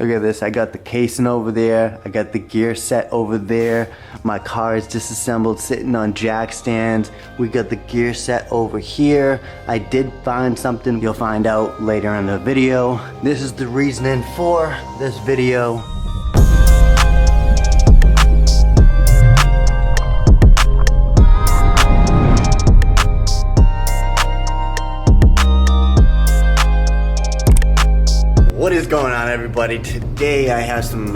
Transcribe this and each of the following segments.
Look at this, I got the casing over there, I got the gear set over there, my car is disassembled sitting on jack stands, we got the gear set over here. I did find something you'll find out later in the video. This is the reasoning for this video. What is going on, everybody? Today I have some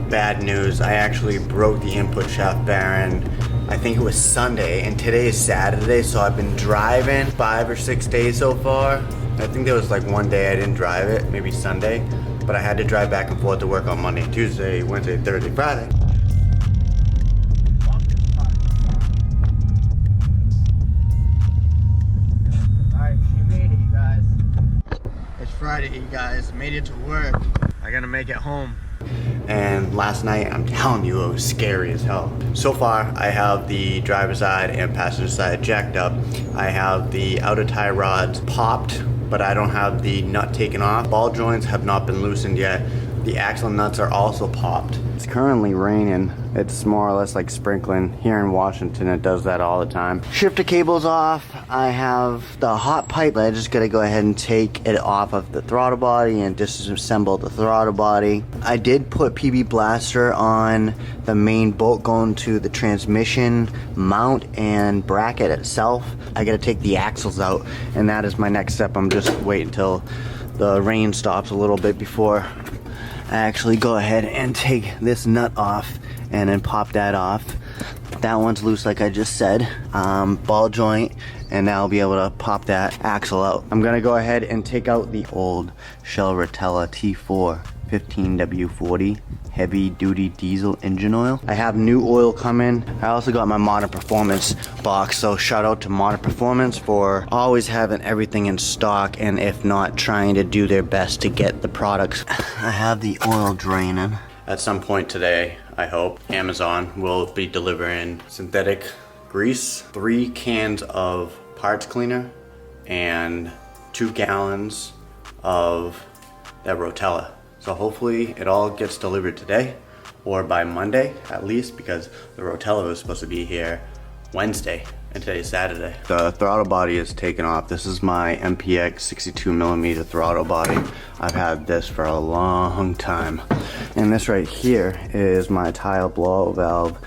bad news. I actually broke the input shaft bearing. I think it was Sunday, and today is Saturday, so I've been driving 5 or 6 days so far. I think there was like one day I didn't drive it, maybe Sunday, but I had to drive back and forth to work on Monday, Tuesday, Wednesday, Thursday, Friday. Friday, you guys, made it to work. I gotta make it home. And last night, I'm telling you, it was scary as hell. So far, I have the driver's side and passenger side jacked up. I have the outer tie rods popped, but I don't have the nut taken off. Ball joints have not been loosened yet. The axle nuts are also popped. It's currently raining. It's more or less like sprinkling. Here in Washington, it does that all the time. Shifter cable's off. I have the hot pipe. I just gotta go ahead and take it off of the throttle body and disassemble the throttle body. I did put PB Blaster on the main bolt going to the transmission mount and bracket itself. I gotta take the axles out, and that is my next step. I'm just waiting until the rain stops a little bit before I actually go ahead and take this nut off and then pop that off. That one's loose, like I just said. Ball joint, and now I'll be able to pop that axle out. I'm gonna go ahead and take out the old Shell Rotella T850 W40 heavy duty diesel engine oil. I have new oil coming. I also got my Modern Performance box, so shout out to Modern Performance for always having everything in stock, and if not, trying to do their best to get the products. I have the oil draining. At some point today, I hope, Amazon will be delivering synthetic grease, 3 cans of parts cleaner, and 2 gallons of that Rotella. So hopefully it all gets delivered today or by Monday at least, because the Rotella was supposed to be here Wednesday and today's Saturday. The throttle body is taken off. This is my MPX 62mm throttle body. I've had this for a long time. And this right here is my tile blowout valve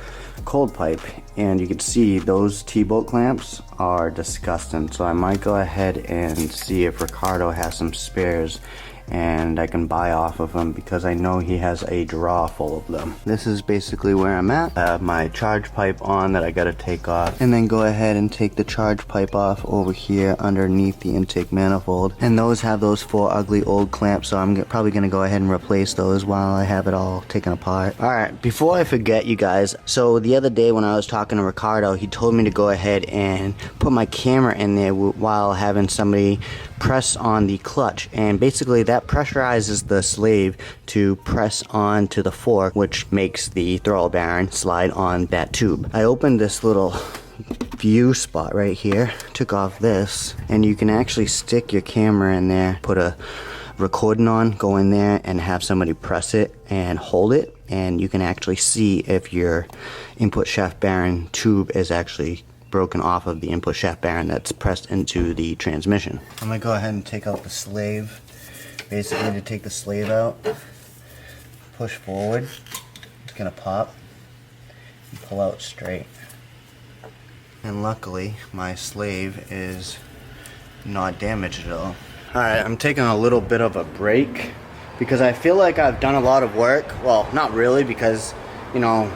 cold pipe, and you can see those T-bolt clamps are disgusting. So I might go ahead and see if Ricardo has some spares and I can buy off of him, because I know he has a drawer full of them. This is basically where I'm at. I have my charge pipe on that I gotta take off, and then go ahead and take the charge pipe off over here underneath the intake manifold. And those have those 4 ugly old clamps, so I'm probably gonna go ahead and replace those while I have it all taken apart. Alright, before I forget, you guys, so the other day when I was talking to Ricardo, he told me to go ahead and put my camera in there while having somebody press on the clutch, and basically that pressurizes the slave to press on to the fork, which makes the throttle bearing slide on that tube. I opened this little view spot right here, took off this, and you can actually stick your camera in there, put a recording on, go in there and have somebody press it and hold it, and you can actually see if your input shaft bearing tube is actually broken off of the input shaft bearing that's pressed into the transmission. I'm gonna go ahead and take out the slave. Basically, to take the slave out, push forward, it's gonna pop and pull out straight. And luckily, my slave is not damaged at all. Alright, I'm taking a little bit of a break because I feel like I've done a lot of work. Well, not really, because, you know,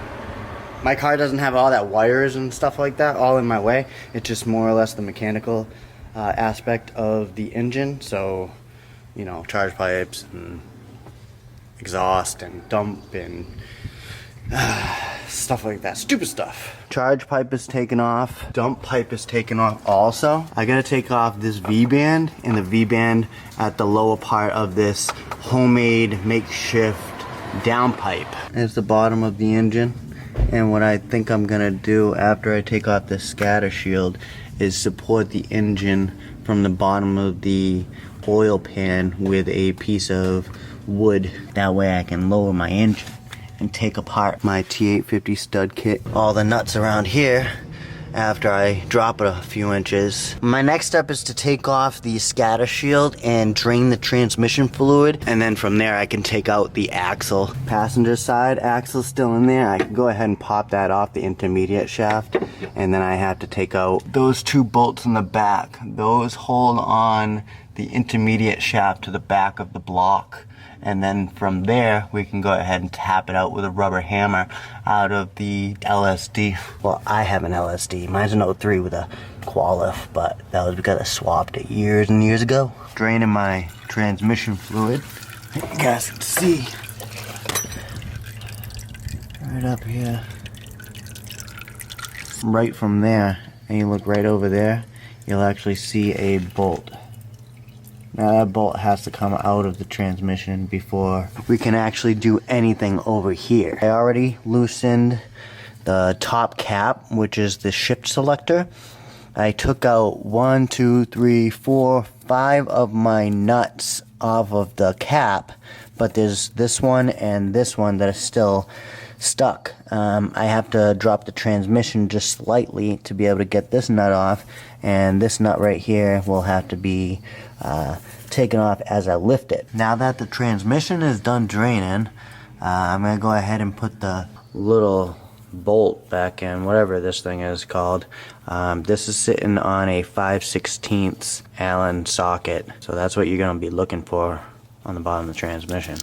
my car doesn't have all that wires and stuff like that all in my way. It's just more or less the mechanical aspect of the engine. So, you know, charge pipes and exhaust and dump and stuff like that. Stupid stuff. Charge pipe is taken off. Dump pipe is taken off also. I gotta take off this V-band and the V-band at the lower part of this homemade makeshift downpipe. There's the bottom of the engine. And what I think I'm gonna do after I take off the scatter shield is support the engine from the bottom of the oil pan with a piece of wood. That way I can lower my engine and take apart my T850 stud kit. All the nuts around here after I drop it a few inches. My next step is to take off the scatter shield and drain the transmission fluid, and then from there I can take out the axle. Passenger side axle still in there. I can go ahead and pop that off the intermediate shaft, and then I have to take out those 2 bolts in the back. Those hold on the intermediate shaft to the back of the block. And then from there, we can go ahead and tap it out with a rubber hammer out of the LSD. Well, I have an LSD. Mine's an 03 with a Qualif, but that was because I swapped it years and years ago. Draining my transmission fluid. You guys can see. Right up here. Right from there, and you look right over there, you'll actually see a bolt. Now that bolt has to come out of the transmission before we can actually do anything over here. I already loosened the top cap, which is the shift selector. I took out 1, 2, 3, 4, 5 of my nuts off of the cap, but there's this one and this one that is still stuck. I have to drop the transmission just slightly to be able to get this nut off, and this nut right here will have to be taken off as I lift it. Now that the transmission is done draining, I'm going to go ahead and put the little bolt back in, whatever this thing is called. This is sitting on a 5/16 Allen socket, so that's what you're going to be looking for on the bottom of the transmission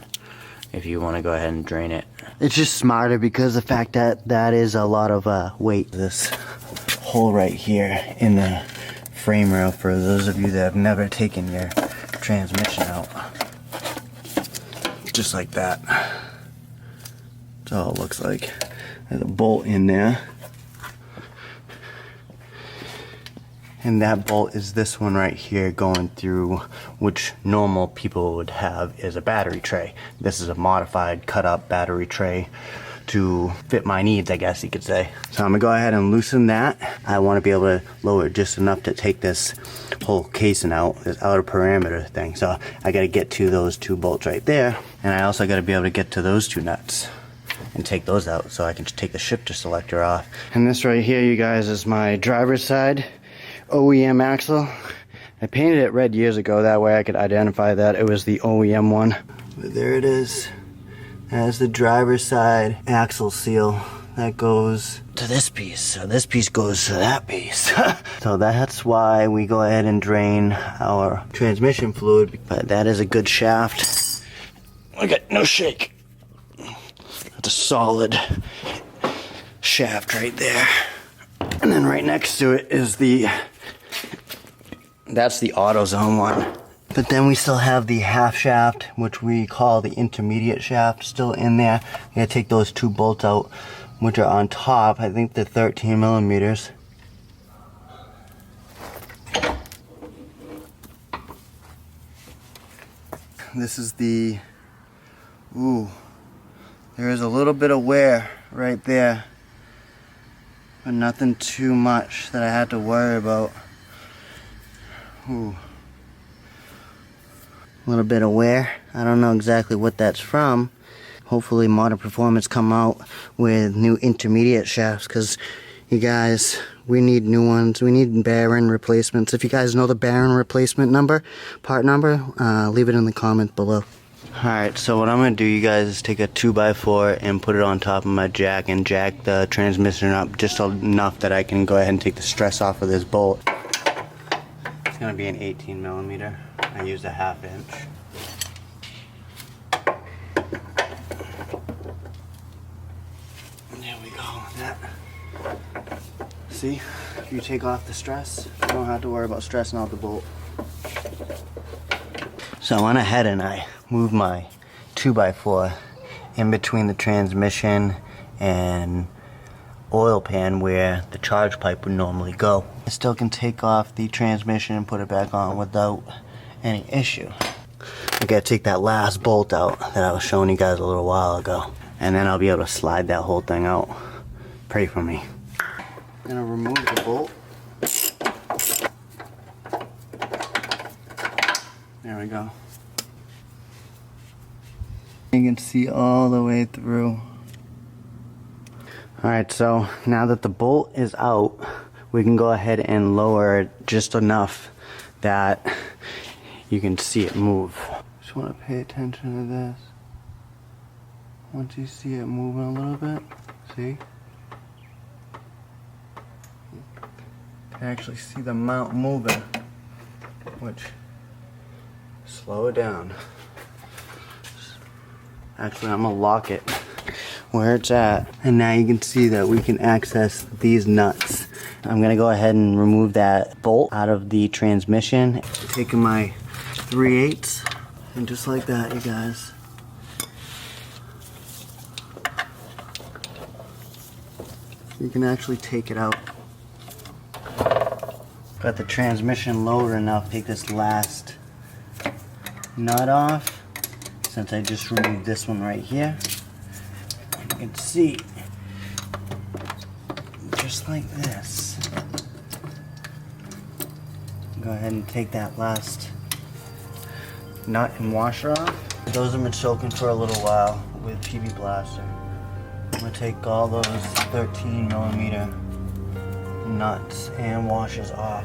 if you want to go ahead and drain it. It's just smarter because the fact that that is a lot of weight. This hole right here in the frame rail, for those of you that have never taken your transmission out, just like that. That's all it looks like. There's a bolt in there, and that bolt is this one right here going through, which normal people would have is a battery tray. This is a modified cut up battery tray to fit my needs, I guess you could say. So I'm gonna go ahead and loosen that. I want to be able to lower it just enough to take this whole casing out, this outer parameter thing. So I gotta get to those 2 bolts right there, and I also gotta be able to get to those 2 nuts and take those out so I can take the shifter selector off. And this right here, you guys, is my driver's side OEM axle. I painted it red years ago, that way I could identify that it was the OEM one. But there it is. That's the driver's side axle seal. That goes to this piece, so this piece goes to that piece. So that's why we go ahead and drain our transmission fluid. But that is a good shaft. Look at no shake. That's a solid shaft right there. And then right next to it is that's the AutoZone one. But then we still have the half shaft, which we call the intermediate shaft, still in there. You gotta take those 2 bolts out, which are on top. I think they're 13 millimeters. This is the, there is a little bit of wear right there, but nothing too much that I had to worry about. A little bit of wear. I don't know exactly what that's from. Hopefully Modern Performance come out with new intermediate shafts, because you guys, we need new ones. We need bearing replacements. If you guys know the bearing replacement number, part number, leave it in the comment below. Alright, so what I'm going to do, you guys, is take a 2x4 and put it on top of my jack and jack the transmission up just enough that I can go ahead and take the stress off of this bolt. It's going to be an 18 millimeter. I used a 1/2 inch. There we go. That. See, if you take off the stress, you don't have to worry about stressing out the bolt. So I went ahead and I moved my 2x4 in between the transmission and oil pan where the charge pipe would normally go. I still can take off the transmission and put it back on without any issue. I gotta take that last bolt out that I was showing you guys a little while ago, and then I'll be able to slide that whole thing out. Pray for me. I'm gonna remove the bolt. There we go. You can see all the way through. Alright, so now that the bolt is out, we can go ahead and lower it just enough that you can see it move. Just want to pay attention to this. Once you see it moving a little bit, see? You can actually see the mount moving, which, slow it down. Actually, I'm gonna lock it where it's at. And now you can see that we can access these nuts. I'm gonna go ahead and remove that bolt out of the transmission. Taking my 3/8 and just like that, you guys. You can actually take it out. Got the transmission lowered enough. Take this last nut off. Since I just removed this one right here, you can see, just like this. Go ahead and take that last nut and washer off. Those have been soaking for a little while with PB Blaster. I'm gonna take all those 13mm nuts and washers off.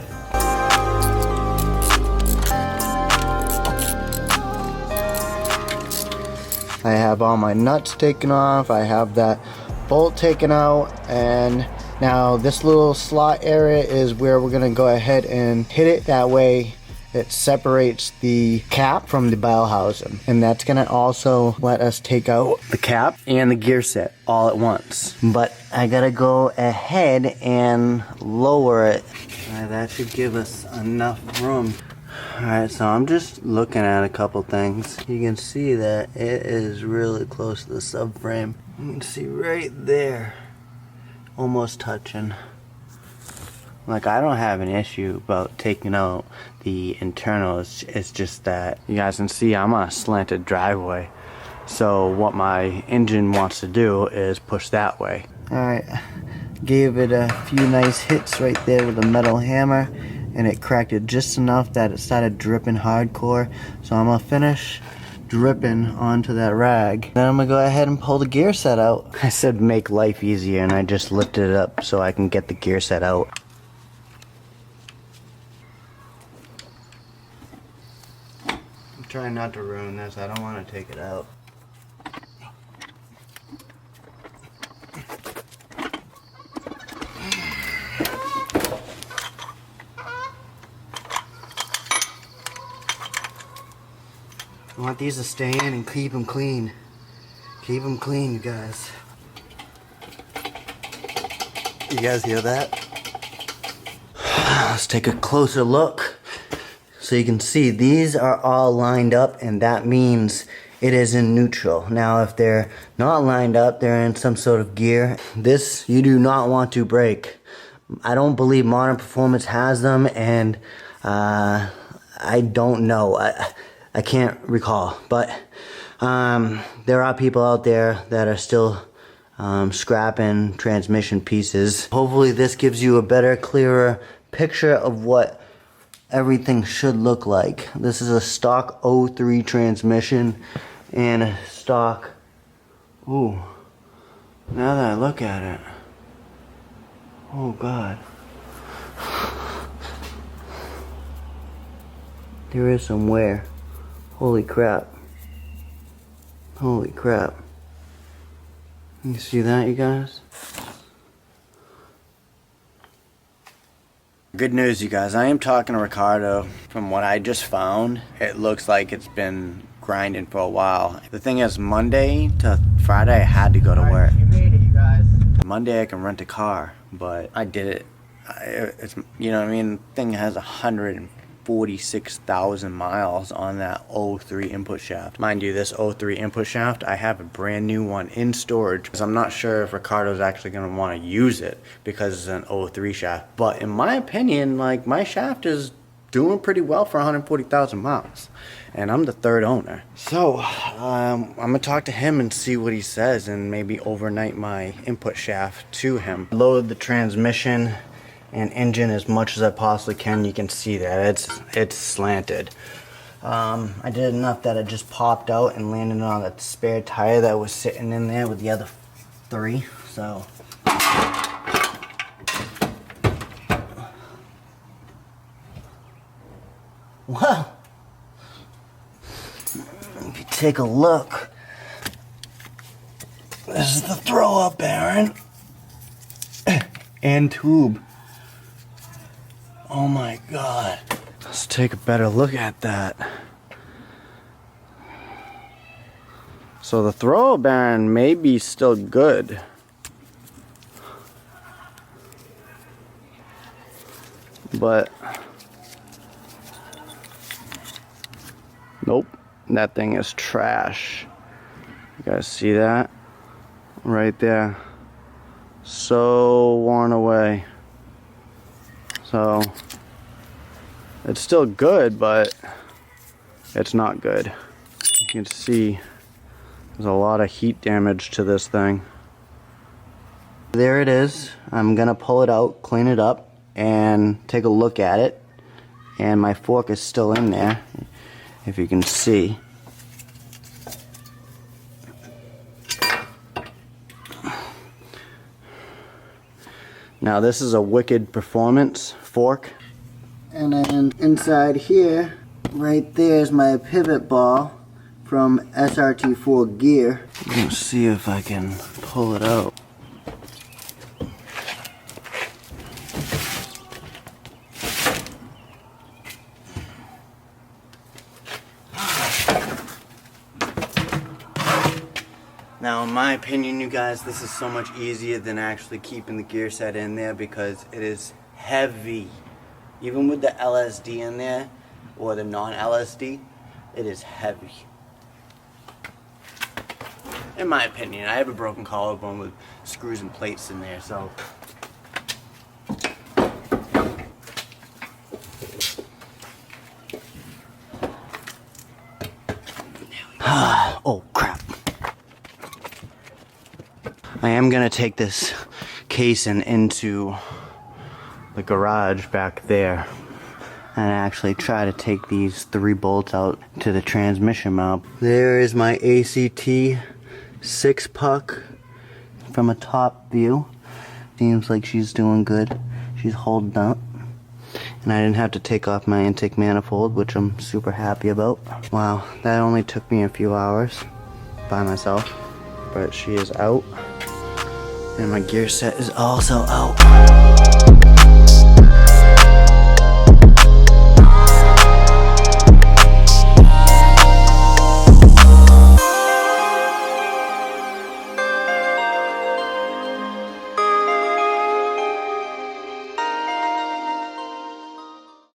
I have all my nuts taken off, I have that bolt taken out, and now this little slot area is where we're gonna go ahead and hit it. That way it separates the cap from the bell housing, and that's gonna also let us take out the cap and the gear set all at once. But I gotta go ahead and lower it. That should give us enough room. Alright, so I'm just looking at a couple things. You can see that it is really close to the subframe. You can see right there, almost touching. Like, I don't have an issue about taking out the internals. It's just that you guys can see I'm on a slanted driveway. So what my engine wants to do is push that way. Alright, gave it a few nice hits right there with a metal hammer, and it cracked it just enough that it started dripping hardcore. So I'm gonna finish dripping onto that rag. Then I'm gonna go ahead and pull the gear set out. I said make life easier, and I just lifted it up so I can get the gear set out. I'm trying not to ruin this. I don't want to take it out. I want these to stay in and keep them clean. Keep them clean, you guys. You guys hear that? Let's take a closer look. So you can see these are all lined up, and that means it is in neutral. Now if they're not lined up, they're in some sort of gear. This you do not want to break. I don't believe Modern Performance has them, and I don't know. I can't recall, but there are people out there that are still scrapping transmission pieces. Hopefully this gives you a better, clearer picture of what everything should look like. This is a stock 03 transmission and a stock, ooh, now that I look at it, oh God. There is some wear. Holy crap. Holy crap. You see that, you guys? Good news, you guys. I am talking to Ricardo. From what I just found, it looks like it's been grinding for a while. The thing is, Monday to Friday, I had to go to work. You made it, you guys. Monday, I can rent a car, but I did it. It's, you know what I mean? The thing has 146,000 miles on that 03 input shaft. Mind you, this 03 input shaft, I have a brand new one in storage because I'm not sure if Ricardo's actually going to want to use it because it's an 03 shaft. But in my opinion, like, my shaft is doing pretty well for 140,000 miles. And I'm the third owner. So, I'm going to talk to him and see what he says and maybe overnight my input shaft to him. Load the transmission and engine as much as I possibly can. You can see that it's slanted. I did enough that it just popped out and landed on a spare tire that was sitting in there with the other 3. So well, if you take a look, this is the throw-up bearing and tube. Oh my God. Let's take a better look at that. So the throw-up bearing may be still good. But nope, that thing is trash. You guys see that? Right there. So worn away. So it's still good, but it's not good. You can see there's a lot of heat damage to this thing. There it is. I'm gonna pull it out, clean it up, and take a look at it. And my fork is still in there, if you can see. Now this is a Wicked Performance fork. And then inside here, right there is my pivot ball from SRT4 gear. Let's see if I can pull it out. Now, in my opinion, you guys, this is so much easier than actually keeping the gear set in there because it is heavy. Even with the LSD in there, or the non-LSD, it is heavy. In my opinion, I have a broken collarbone with screws and plates in there, so. Oh, crap. I am gonna take this casing into the garage back there and actually try to take these 3 bolts out to the transmission mount. There is my ACT 6-puck from a top view. Seems like she's doing good. She's holding up. And I didn't have to take off my intake manifold, which I'm super happy about. Wow, that only took me a few hours by myself, but she is out. And my gear set is also out.